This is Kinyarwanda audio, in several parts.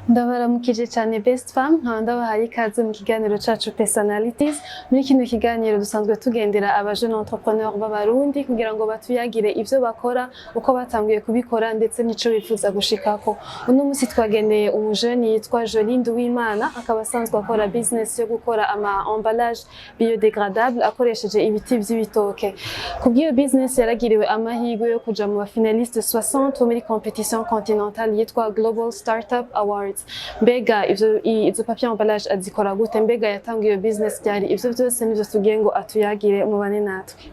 Ndabaramukije cyane best fam ndabahaye ikaze mu kiganiro cacu personalities. Muri kino kiganiro dusanzwe tugendera aba jeune entrepreneurs b'abarundi kugira ngo batuyagire ivyo bakora, uko batanguye kubikora ndetse nico bifuza gushikako. Uno musi twagendeye umujeni yitwa Jolis Nduwimana, akaba asanzwe akora business yo gukora ama emballage biodegradable akoresheje ibiti vy'ibitoke. Kubwiyo business yaragiriwe amahirwe yo kuja mu ba finaliste 60 muri competition continentale yitwa Global Startup Awards. Mbega izo papier emballage azikora gute? Mbega yatangiye business ryari? Ivyo byose nivyo tugiye ngo atuyagire umubane natwe.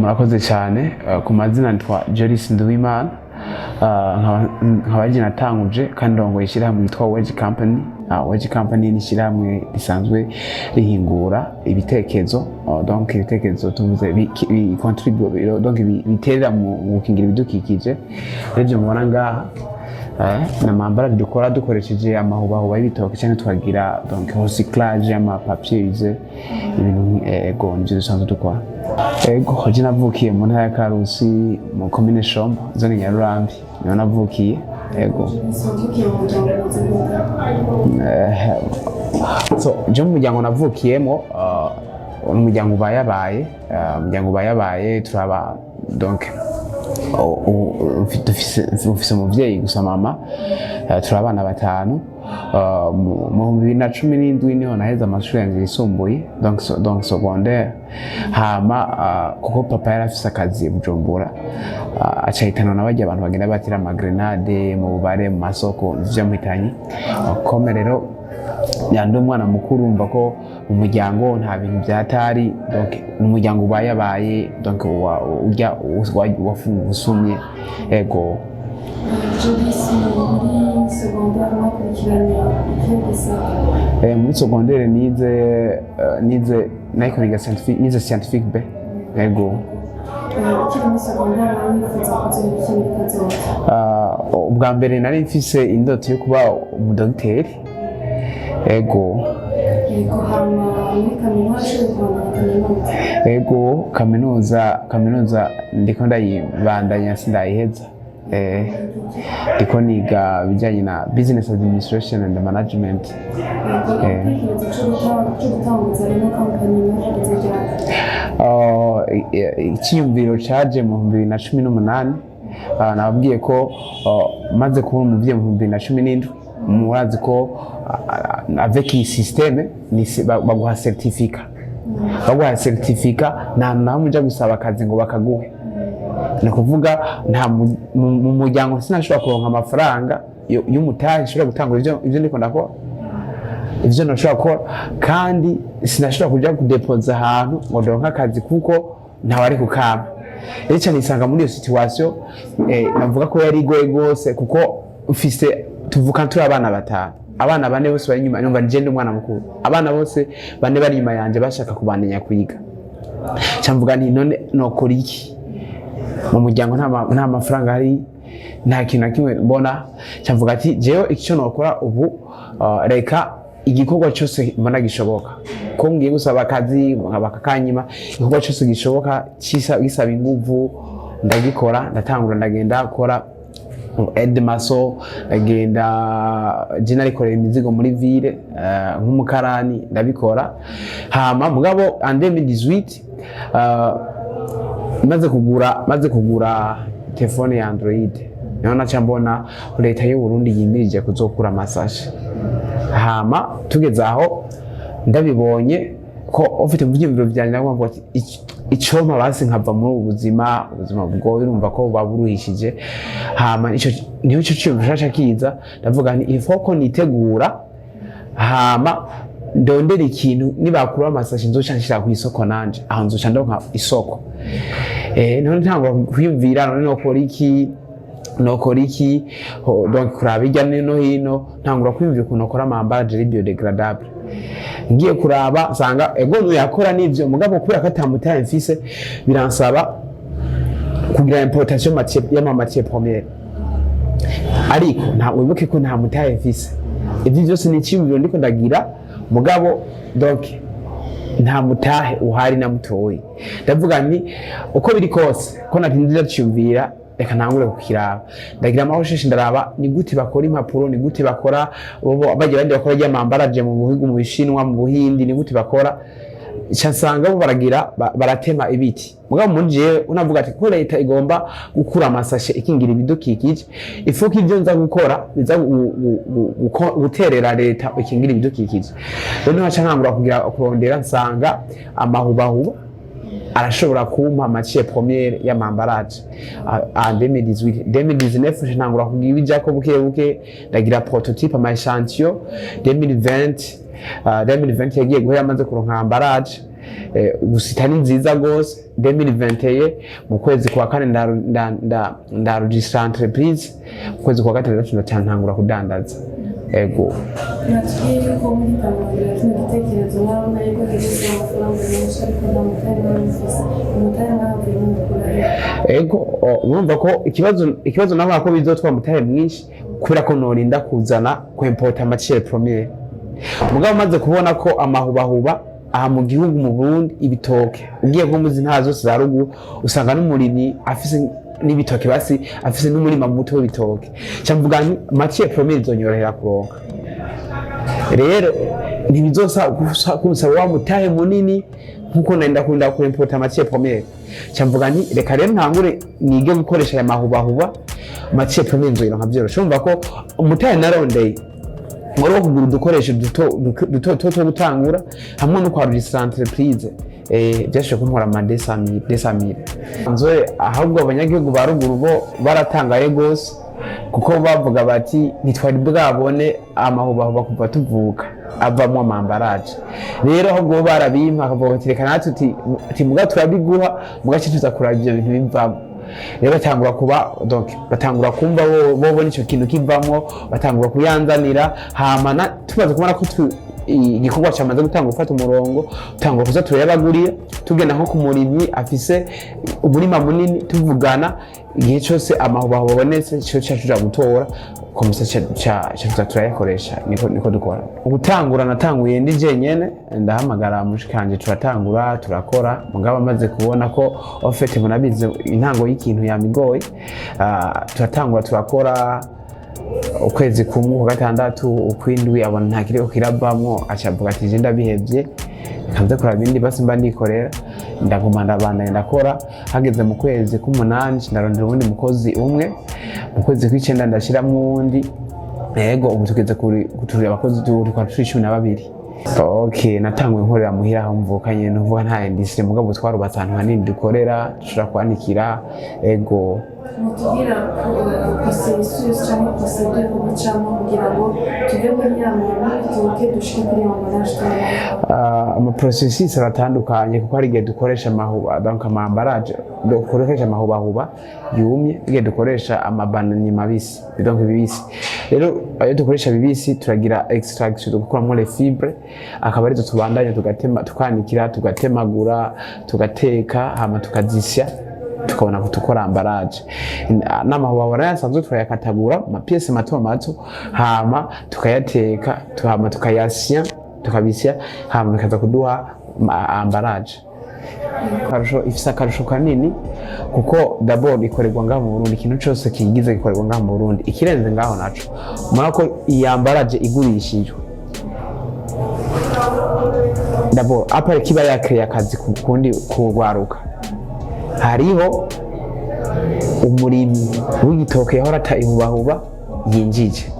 Murakoze cyane. Ku mazina nitwa Jolis Nduwimana, nkaba natanguje kandi ndongoye ishyirahamwe yitwa Wege Company. Wege Company ni ishyirahamwe risanzwe rihingura ibitekerezo, donc ibitekerezo tuvuze bicontribute, donc biterera mu gukingira ibidukikije. Rero mubona ngaha n'amambara dukora dukoresheje amahubahuba y'ibitoke cyane twagira donc recyclage y'ama papiers, ibintu ego nje dusanzwe dukora. Ego je navukiye mu ntara ya Karusi mu commune Shombo zone Nyarurambi, niho navukiye. Ego so je mu muryango navukiyemo umuryango ubayabaye turaba donc ufise umuvyeyi gusa mama, turabana batanu. Mu 2017 niho naheza amashuri yanjye yisumbuye donc secondaire. Hama kuko papa yari afise akazi Bujumbura, acahitana n'abajya abantu bagenda batira amagrenade mu bubare mu masoko vyamuhitanye. Kome rero yandi umwana mukuru umva ko mu muryango nta bintu byatari, donc umuryango ubayabaye, donc urya wafungusumye. Ego muri secondaire nize naikoniga scientific B. Ego ubwa mbere nari mfise indoto yo kuba umudogiteri. Ego kaminuza ndiko ndayibandanya sindayiheza. Ndiko niga bijanye na business administration and management. Icyiyumviro caje mu 2018. Nababwiye ko maze kubona umuvyeyi mu 2017 murazi ko avec iyi système baguha certificat. Baguha certificat nta muja gusaba akazi ngo bakaguhe. Ni kuvuga nta mu muryango sinashobora kuronka amafaranga y'umutahe nshobora gutangura ivyo ndiko ndakora, ivyo nashobora gukora, kandi sinashobora kuja kudepoza ahantu ngo ndonke akazi kuko ntawari kukama. Rero nisanga muri iyo situation navuga ko yari igoye gose kuko ufise tuvuka turi abana batanu, abana bane bose bari nyuma, numva nje ndi umwana mukuru, abana bose bane bari nyuma yanje bashaka kubandanya kwiga. Cyamvuga nti none nokora iki? Mu muryango nta mafaranga hari, nta kintu na kimwe mbona. Cyamvuga ati jewe icyo nokora ubu, reka igikorwa cyose mbona gishoboka ko ngiye gusaba akazi bakakanyima, igikorwa cyose gishoboka gisaba inguvu ndagikora. Ndatangura ndagenda gukora edmaso, ndagenda je narikorera imizigo muri ville nk'umukarani ndabikora. Hama mugabo en 2018 maze kugura telefone ya Android, niho naca mbona leta y'u Burundi yimirije kuzokura amasashe. Hama tugeze aho ndabibonye ko ufite ivyiyumviro vyanje, navuga ati icoma basi nkava muri ubuzima bwowe, urumva ko baburuhishije. Hama niho cyo cyumvisha kiza, ndavuga nti ifoko nitegura, hama ndondera ikintu nibakura amasashe nzoca nshira ku isoko nanje, aho nzoca ndonka isoko. Niho ntangwa kwiyumvira none nokora iki donc kuraba irya no hino, ntangura kwiyumvira ukuntu nokora amambage biodegradable. Ngiye kuraba sanga ego nuyakora n'ivyo, mugabo kubera ko atamutaye mfise biransaba kugira importation y'ama matière première, ariko nta wibuke ko nta mutaye mfise. Ivyo byose ni icyumviro ndiko ndagira, mugabo donc nta mutahe uhari na mutoyi. Ndavuga nti uko biri kose ko natindira cyumvira reka ntangure kukiraba, ndagira amahosheshi ndaraba ni gute bakora impapuro, ni gute bakora baje bandi bakora y'amambaraje mu buhigu mu Bishinwa mu Buhindi, ni gute bakora cyasanga bo baragira baratema ibiti. Mugabo munje unavuga ati ko leta igomba gukura amasashe ikingira ibidukikije, ifuko ivyo nza gukora biza guterera leta ikingira ibidukikije. Rero ntaca nkangura kugira kurondera nsanga amahubahuba arashobora kumpa matière première y'amambaraje en 2019 ntangura kugira ibijako buke ndagira prototype ama échantillon. 2020 yagiye guhera amaze kuronka ambaraje gusitani nziza gose. 2021 mu kwezi kwa kane ndaregistra entreprise, mu kwezi kwa gatandatu ndacantangura kudandaza. Ego natwiye ko muri Tanzania n'igitekerezo nabona yuko gifite amafaranga menshi ariko nta mutari n'amufise umutari n'avuye mu kurahira. Ego urumva ko ikibazo nabona ko bizotwa mutari mwinshi kubera ko norinda kuzana ku importa matière première. Mugabo maze kubona ko amahubahuba aha mu gihugu mu Burundi ibitoke ugiye nko muzi nta zose za ruguru usanga n'umurimyi afise n'ibitoke basi afise n'umurima muto w'ibitoke. Cyamvuga nti matière première izonyorohera kuronka. Rero ntibizosa kunsaba wa mutahe munini nkuko nenda kunda ku importa matière première. Cyamvuga nti reka rero ntangure nige gukoresha ya mahubahuba matière première nzoyironka byoroshe. Umva ko umutahe narondeye ngoro kugura udukoresho duto gutangura hamwe no kwa registra entreprise byashe kuntwara ama 200,000. Nzoe ahubwo abanyagihugu baruguru bo baratangaye gose kuko bavuga bati nitwari bwabone amahubahuba kuva tuvuka avamwe amambaraje. Rero ahubwo barabimpa akavuga ati reka natwe ati muga turabiguha mugace tuza kurabyo ibintu bimvamo. Rero batangura kuba donc batangura kumva bo nico kintu kivamwo, batangura kuyanzanira hamana tubaze kubona ko igikorwa cyamaze gutanga gufata umurongo, utangura kuza turayabagurira tugenda nko kumurimyi afise umurima munini tuvugana igihe cyose amahubaho babonetse cyo cyacuja gutora komisa cha turayakoresha niko dukora. Ugutangura natanguye ndi jenyene ndahamagara mushikanje turatangura turakora. Mugabo amaze kubona ko ofete munabize intango y'ikintu yamigoye turatangura turakora ukwezi kumwe kwa gatandatu ukwindwi abona nta kiriko kirabamwo acavuga ati je ndabihevye kanze kora bindi basi mba ndikorera ndaguma ndabana ndakora. Hageze mu kwezi k'umunani ndarondera ubundi mukozi umwe, mu kwezi kw'icenda ndashiramo undi. Yego ubu tugeze kuturira abakozi turi kwa 12. Okay, natangwe nkorera muhira aho mvukanye ntuvuga nta industry mugabo twarubatse ahantu hanini dukorera dushobora kwanikira. Ego mutugira processus cyangwa procedure gucamo kugira ngo tuve muri yamwe tuke dushike kuri amambaraje. Ama processus aratandukanye kuko hari igihe dukoresha amahuba donc amambaraje dukoresha amahubahuba yumye, igihe dukoresha amabanani mabisi donc bibisi. Rero ayo dukoresha bibisi turagira extraction dukuramo les fibres akaba ari tubandanya tugatema tukanikira tugatemagura tugateka hama tukazisya tukabona kutukora ambaraje. N'amahubahuba yasanzwe turayakatagura amapiece mato mato hama tukayateka hama tukayasya tukabisya hama bikaza kuduha ambaraje. Karusho ifisa karusho kanini kuko d'abord ikorerwa ngaho mu Burundi, ikintu cyose kigize gikorerwa ngaho mu Burundi. Ikirenze ngaho naco murako iyambaraje igurishijwe d'abord apare kiba yakriya akazi kundi kurwaruka. Hariho umurimi w'igitoke yahora ata ihubahuba yinjije.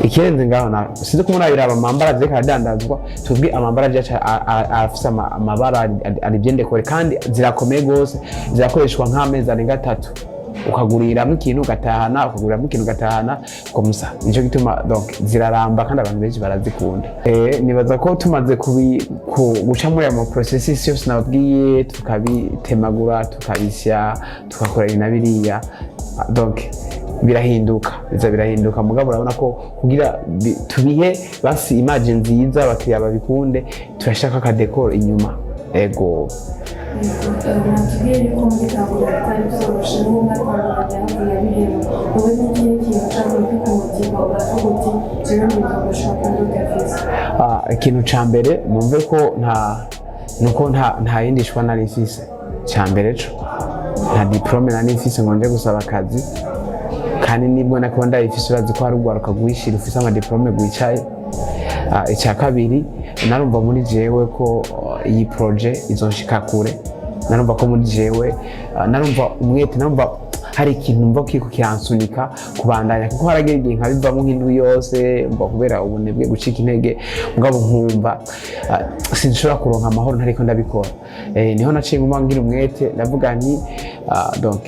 Ikirenze ngaho na sizo kumuna biraba amambaraje reka dandazwa tubwi amambaraje afisa amabara aribyende kore kandi zirakomeye gose zirakoreshwa nk'amezi arenga 3 ukagurira mu kintu gatahana ukagurira mu kintu gatahana komusa. Nico gituma donc ziraramba kandi abantu benshi barazikunda. Nibaza ko tumaze guca muri ama processes yose nabwiye tukabitemagura tukabisya tukakora inabiriya donc birahinduka mugabo urabona ko kugira tubihe basi image nziza bakiriya babikunde turashaka ka decor inyuma. Ego natubwiye yuko muri Tanzania kandi byoroshye n'umwe kwambara yavuye bihema wowe n'igihe kintu cyangwa kwikumugira uravuga uti jewe ntabwo ushaka ndogafise ikintu ca mbere numve ko nta yindi shwa nari mfise ca mbere co nta diplome nari mfise ngo nje gusaba akazi kandi nibwo nakuba ndayifise urazi ko hari urwaruka rwishira ufise amadiplome rwicaye. Icya kabiri narumva muri jewe ko iyi projet izonshika kure, narumva ko muri jewe narumva umwete, narumva hari ikintu numva kiko kiransunika kubandanya kuko haragera igihe nkabivamo nk'indwi yose mba kubera ubunebwe gucika intege mugabo nkumva sinshobora kuronka amahoro ntariko ndabikora. Niho naciye nguma ngira umwete ndavuga nti donc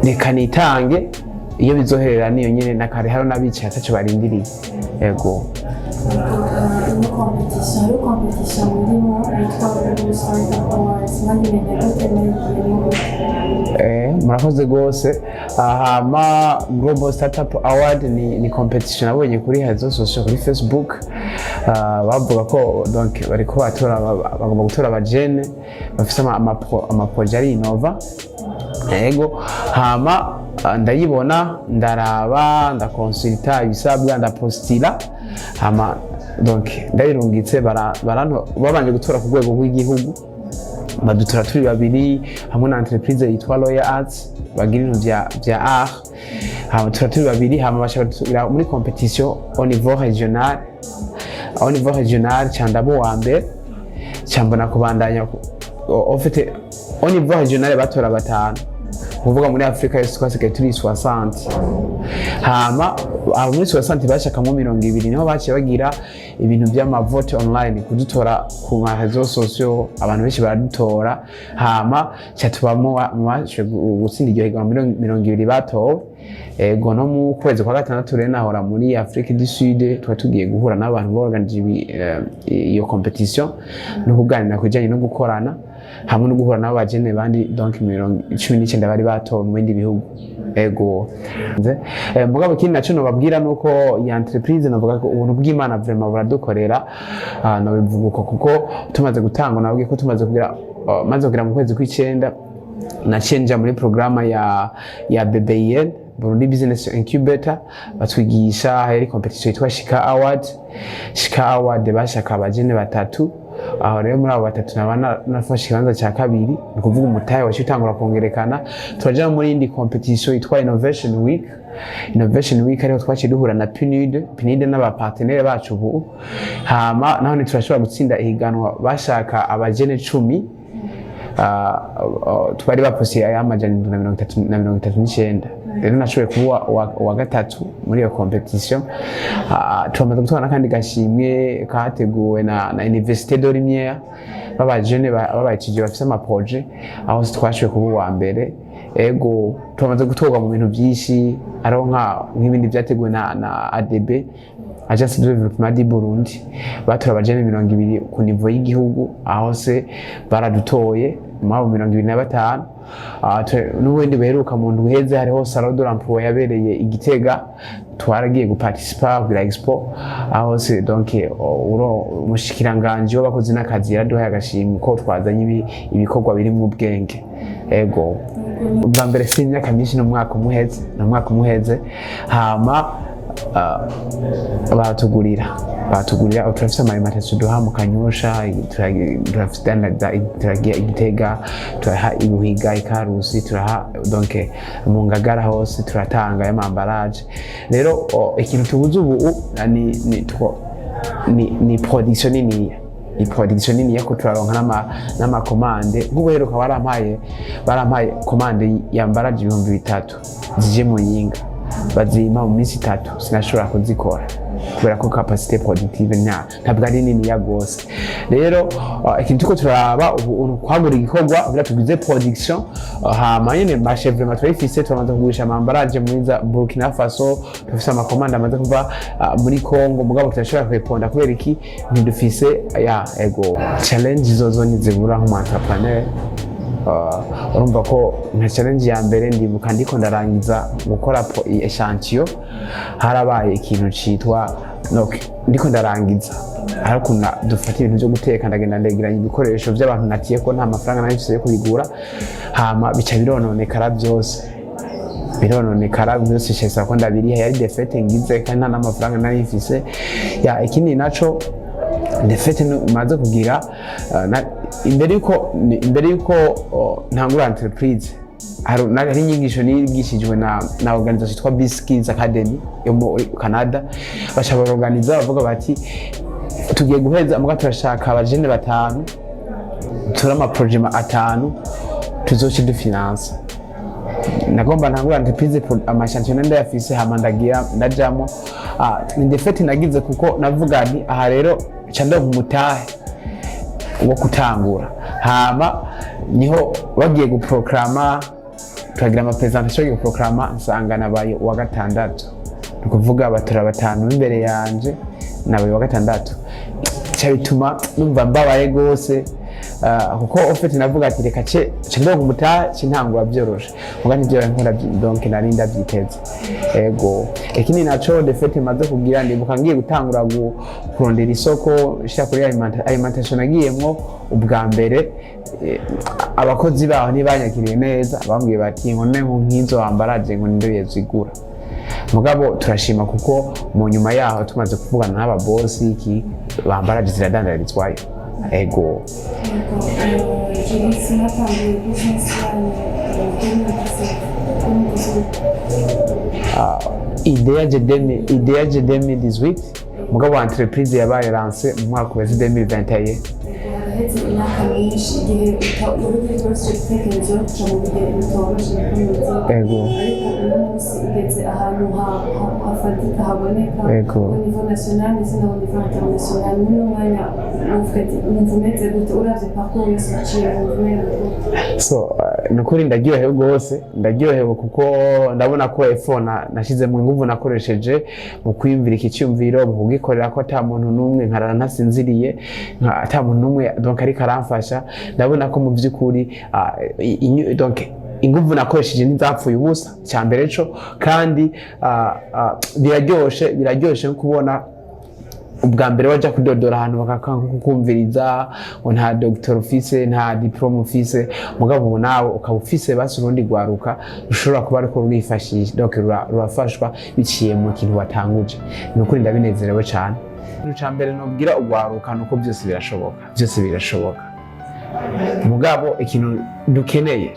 reka nitange iyo bizoherera niyo nyene nakare haro nabicaye ataco barindiriye. Yego une compétition murimo yitwa Burundian Awards mwanyimenya gute murakoze gose. Hama Global Startup Award ni competition nabonye kuri réseaux sociaux kuri Facebook, bavuga ko donc bariko bagomba gutora abajene bafise ama projet ari innova. Yego hama ndayibona ndaraba ndakonsulta ibisabwa ndapostila hama donc ndayirungitse babanje gutora ku rwego rw'igihugu, badutora turi babiri hamwe na entreprise yitwa Royal Arts bagira ibintu vya art. Hama turi babiri hama bashaka muri competition au niveau régional cyandabo wa mbere cyambona kubandanya en fait au niveau régional batora batanu kuvuga muri Afrika yose twasigaye turi 60. Hama muri 60 bashakamo 20 niho baciye bagira ibintu by'amavote online kudutora ku réseaux sociaux, abantu benshi baradutora hama cyatubamo gutsinda iryo higanwa 20 batowe. Ego no mu kwezi kwa gatandatu rero nahora muri Afrique du Sud twatugiye guhura n'abantu borganije iyo competition no kuganira kujanye no gukorana hamwe no guhura n'abajene bandi donc 19 bari batowe mu bindi bihugu. Ego mugabo kindi naco no babwira nuko iyi entreprise navuga ko ubuntu bw'Imana vraiment buradukorera no bivuga kuko tumaze gutanga nabwiye ko tumaze kugira maze kugira mu kwezi kw'icenda na change muri programa ya BBN Burundi Business Incubator batwigisha hari competition yitwa Shika Award bashaka abajene batatu. Aho rero muri abo batatu nabana nafashe ikibanza cya kabiri, ni kuvuga umutahe wacu utangura kongerekana. Turaja muri indi competition yitwa Innovation Week ariho twaciye duhura na PNUD n'aba partenaire bacu ubu hama naho turashobora gutsinda ihiganwa bashaka abajene 10 twari baposiye ayamajana 139. Rero nashoboye kuba wa gatatu muri iyo competition. Turamaze gutwara kandi gashimwe kateguwe na Visted babajene babakije bafise ama projet aho twashoboye kuba wa mbere. Ego turamaze gutorwa mu bintu byinshi aronka nk'ibindi byateguwe na ADB Agence de Développement du Burundi batora abajene 20 ku niveau y'igihugu aho se baradutoye mu 2025. N'ubundi beheruka mu ndwi heze hariho Salon de l'Emploi yabereye Igitega twaragiye guparticipa kuri expo aho se donc umushikiranganje w'abakozi n'akazi yaraduhaye agashimwe ko twazanye ibikorwa biri mu bwenge. Ego bwa mbere imyaka myinshi n'umwaka umuheze hama batugurira turafise amarimate duha mu Kanyosha, turagiye Igitega, turaha Ibuhiga, Ikarusi, turaha donc mu Ngagara hose turatanga y'amambaraje. Rero ikintu tubuze ubu ni production nini yako turaronka n'amakomande. Nk'ubuheruka barampaye komande yambaraje 3,000 zije mu Yinga bazima mu minsi 3 sinashobora kuzikora kubera ko capacité productive ntabwo ari nini ya gose. Rero ikintu tuko turaba ubu kwagura igikorwa kugira tugize production hama nyene bashe vraiment turifise tumaze kugurisha amambaraje muri Burkina Faso, dufise amakomande amaze kuva muri Congo mugabo turashobora kweponda kubera iki ntidufise ego challenge zozo nizibura nk'umu entrepreneur. Urumva ko nka challenge ya mbere ndibuka ndiko ndarangiza gukora echantillon harabaye ikintu citwa ndiko ndarangiza ariko dufata ibintu byo guteka ndagenda ndegeranya ibikoresho by'abantu natiye ko nta mafaranga nari mfise yo kubigura hama bica birononekara byose. birononekara byose shesa ko ndabiriha yari defete ngize kandi nta n'amafaranga nari mfise ya ikindi naco defete maze kugira imbere yuko ntangura entreprise hari inyigisho nigishijwe na organisation yitwa Biskills Academy yo mu Canada bashaka organiza bavuga bati tugiye guheza muga turashaka abajene 5 turama projet 5 tuzoci du finance nagomba ntangura entreprise amashantiyo ndayafise hama ndagira ndajamo ni defete nagize kuko navuga nti aha rero canda kumutahe wo kutangura hama niho bagiye guprograma turagira ama presentation yo guprograma nsanga nabaye wa gatandatu nukuvuga abatura 5 imbere yanje nabaye wa gatandatu cyabituma numva mbabaye gose kuko ofete navuga ati reka ndo kumutahe cyintangura byoroshe mugani byo nkora donc narinda byiteze ego ikindi naco defete maze kugira ndibuka ngiye gutangura kurondera isoko sha kuri alimentation nagiyemwo ubwa mbere abakozi baho ntibanyakiriye neza bambwiye bati nkone nk'izo ambaraje ngo ndo yezigura mugabo turashima kuko mu nyuma yaho tumaze kuvugana n'aba boss iki bambaraje ziradandarizwayo ego idea je 2018 mugabo entreprise yabaye lancé mu mwaka wa 2021 ego so nukuri ndagyohewe gose ndagyohewe kuko ndabona ko iPhone nashize mu nguvu nakoresheje mu kwimvira iki cyumviro mu kugikorera ko ata muntu numwe nkarana ntasinziriye ata muntu numwe donc ari karamfasha ndabona ko mu byukuri donc inguvu nakoresheje nizapfuye ubusa cyambere cyo kandi biraryoshe kubona ubwa mbere waje kudodora ahantu bakakumviriza nta doctor office nta diploma office mugabo nawe ukaba office basi urundi rwaruka ushobora kuba ariko rwifashisha donc rurafashwa biciye mu kintu watanguje nukuri ndabinezerewe cyane cyambere nobwira urwaruka nuko byose birashoboka mugabo ikintu dukeneye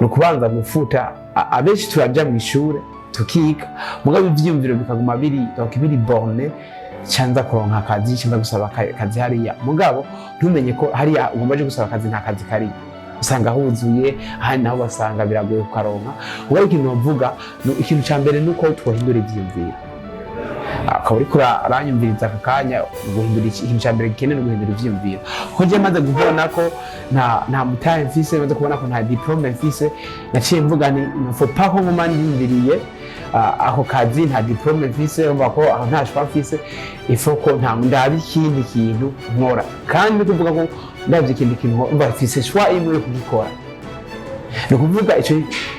nukubanza gufuta abenshi turaja mu ishure tukiga mugabo ivyumviro bikaguma biri borne cyanza kuronka akazi cyanza gusaba akazi hariya mugabo ntumenye ko hariya ugombaje gusaba akazi nta kazi kari usanga huzuye ahandi naho basanga biragoye kukaronka mugabo ikintu bavuga ikintu cyambere nuko twohindura ivyumviro akaba ariko aranyumviriza akakanya guhindura ikintu cyambere gikeneye guhindura ivyumviro ko je maze kubona ko nta mutahe mfise maze kubona ko nta diplome mfise naciye mvuga ni faut pas ko nguma ndimviriye ako kazi nta diplome mfise umva ko aho nta shwa mfise ifoko nta ndabi ikindi kintu nkora kandi kuvuga ko ndavye ikindi kintu umva mfise shwa imwe yo kugikora no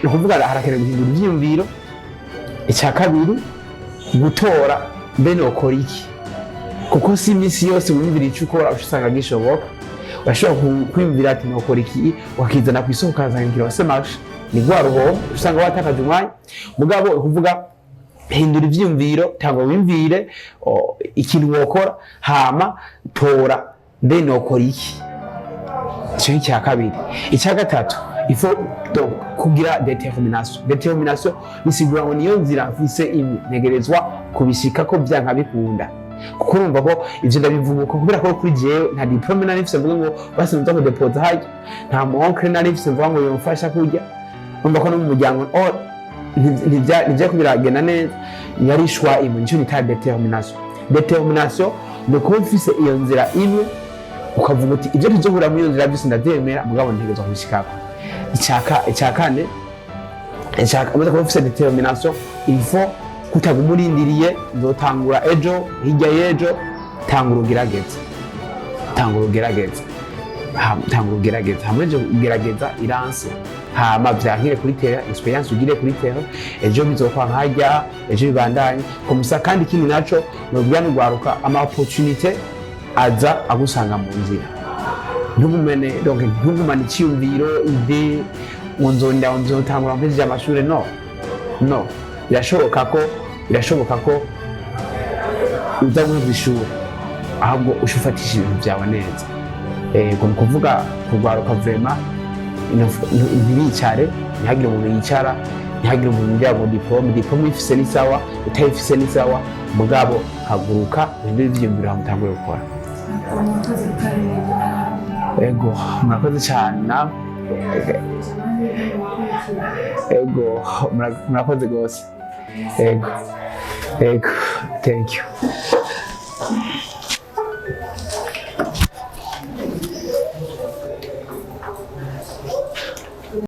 kuvuga harakene guhindura ivyumviro icya kabiri gutora mbene ukora iki kuko si imisi yose wumvira icyo ukora usanga gishoboka urashobora kwiyumvira ati nokora iki wakizana ku isoko ukazangira wase marche ni gwaruho usanga watakaje umwanya mugabo kuvuga hindura ivyumviro tangwa wimvire ikintu wokora hama tora mbene ukora iki cyo cya kabiri icya gatatu ifo kugira determination nisigura ngo niyo nzira mfise integerezwa kubishika ko byanka bikunda kuko urumva ko ivyo ndabivuga ko kubera ko kuri jewe nta diplome nari mfise mvuga ngo basi nza ko depose haje nta monkre nari mfise mvuga ngo yomfasha kujya urumva ko no mu muryango nivya kubiragenda neza yarishwa imwe nico nita determination no kuba mfise iyo nzira imwe ukavuga uti ivyo tuzohura muri iyo nzira byose ndavyemera mugabo ntegerezwa kubishikako icyakane amaze kuba ufise determination il faut kutagumurindiriye nzotangura ejo hirya y'ejo tangura ugerageza hamwe ejo ugerageza iranse hama vyankire kuri terre experience ugire kuri terre ejo bizokwa nkajya ejo bibandanye komusa kandi ikindi naco nobwira n'urwaruka ama opportunité aza agusanga mu nzira ntugumene donc ntugumane icyumviro ide nzotangura mpejeje amashuri no no, birashoboka ko uza guheza ishuri ahubwo ushufatisha ibintu byawe neza. Ni kuvuga kurwaruka vraiment ntibicare, ntihagire umuntu yicara, ntihagire umuntu ugira ngo diplome ifise ni sawa, utayifise ni sawa, mugabo haguruka ibindi vyiyumviro hamutangure gukora. Ego, murakoze cyane nawe. Ego, murakoze gose. Ego, thank you.